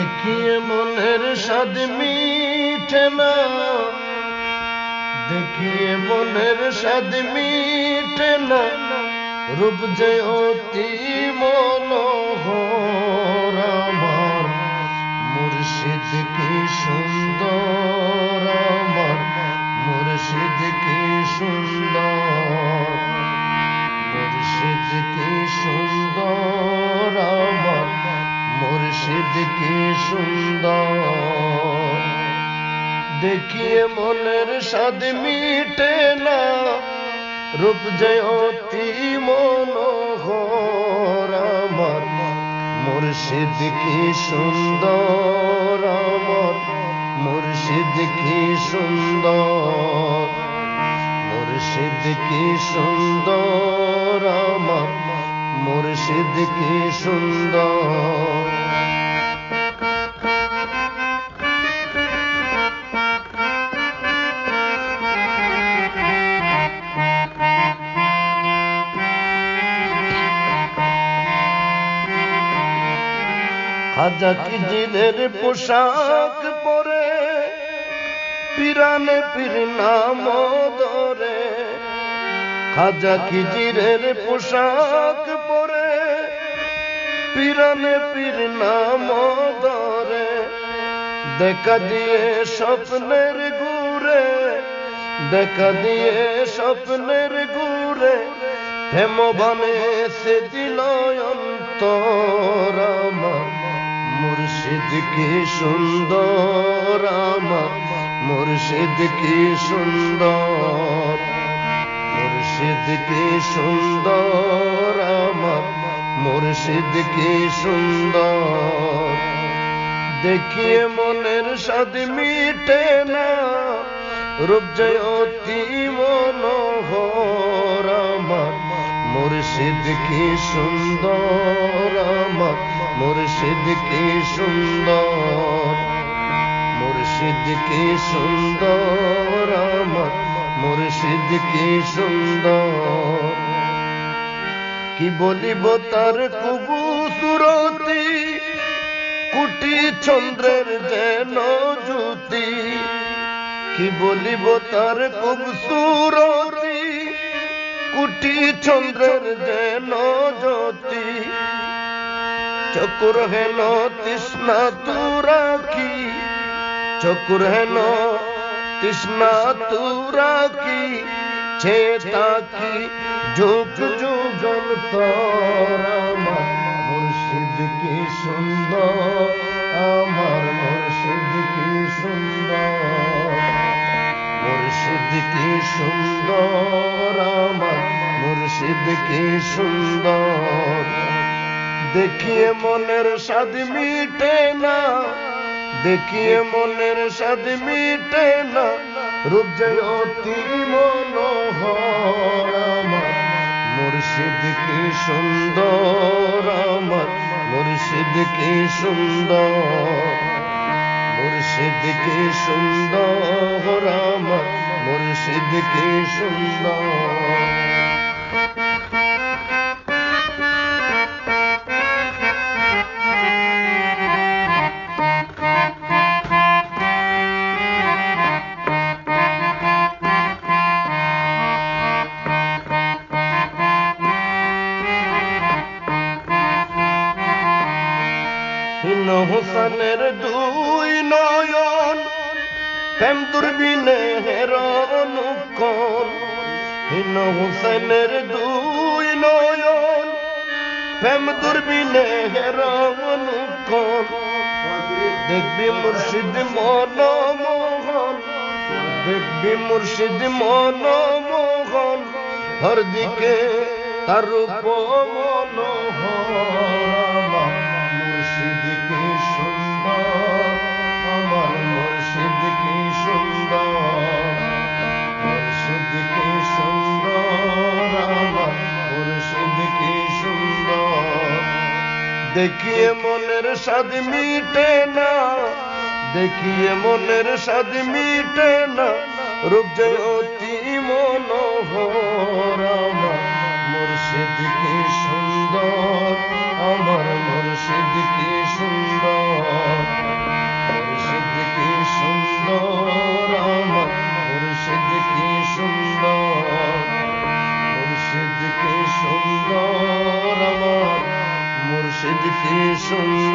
দেখিয়ে মনের স্বাদ মিঠে না, দেখিয়ে মনের স্বাদ মিঠে না, রূপ যে অতি মনোহর আমার মুর্শিদ কি সুন্দর, আমার মুর্শিদ কি সুন্দর, মুর্শিদ কি সুন্দর, আমার মুর্শিদ কি সুন্দর। দেখিয়ে মনের স্বাদ মিটে না, রূপ যে অতি মনোহর আমার মুর্শিদ কি সুন্দর, আমার মুর্শিদ কি সুন্দর, মুর্শিদ কি সুন্দর, আমার মুর্শিদ কি সুন্দর। খাজা খিজিরের পোশাক পরে পিরানে পীর নাম ধরে, খাজা খিজিরের পোশাক পরে পিরানে পীর নাম ধরে, দেখা দিয়ে স্বপ্নের ঘুরে, দেখা দিয়ে স্বপ্নের ঘুরে, প্রেম বনে সে দিল অন্তর আমার মুর্শিদ কি সুন্দর, আমার মুর্শিদ কি সুন্দর, মুর্শিদ কি সুন্দর, আমার মুর্শিদ কি সুন্দর। দেখিয়ে মনের স্বাদ মিটে না, রূপ যে অতি মনোহর আমার মুর্শিদ কি সুন্দর, আমার মুর্শিদ কি সুন্দর, মুর্শিদ কি সুন্দর, আমার মুর্শিদ কি সুন্দর। কি বলিব তার কুবুসুরতি, কুটি চন্দ্রের যেন জ্যোতি, কি বলিব তার কুবুসুরতি, কুটি চন্দ্রের যেন জ্যোতি, চকুর হেন তৃষ্ণা তুরাকি, চকুর হেন তৃষ্ণা তুরাকি, চেতাকি যুগ যুগল তোর আমার মুর্শিদ কি সুন্দর, আমার মুর্শিদ কি সুন্দর, মুর্শিদ কি সুন্দর, আমার মুর্শিদ কি সুন্দর। দেখিয়ে মনের স্বাদ মিটে না, দেখিয়ে মনের স্বাদ মিটে না, রূপ যে অতি মনোহর আমার মুর্শিদ কি সুন্দর, আমার মুর্শিদ কি সুন্দর, মুর্শিদ কি সুন্দর, আমার মুর্শিদ কি সুন্দর। হোসেনের দুই নয়ন প্রেম দূরবীনে হেরন কোন, হিন হোসেনের দুই নয়ন প্রেম দূরবীনে হেরন কোন, দেখবি মুর্শিদ মনমোহন, দেখবি মুর্শিদ মনমোহন, হর দিকে তার রূপ মনোহর মুর্শিদ কি সুন্দর, আমার মুর্শিদ কি সুন্দর, মুর্শিদ কি সুন্দর, আমার মুর্শিদ কি সুন্দর। দেখিয়ে মনের স্বাদ মিটে না, দেখিয়ে মনের স্বাদ মিটে না, রূপ যে অতি মনোহর আমার মুর্শিদ কি সুন্দর, আমার মুর্শিদ কি সুন্দর। सुन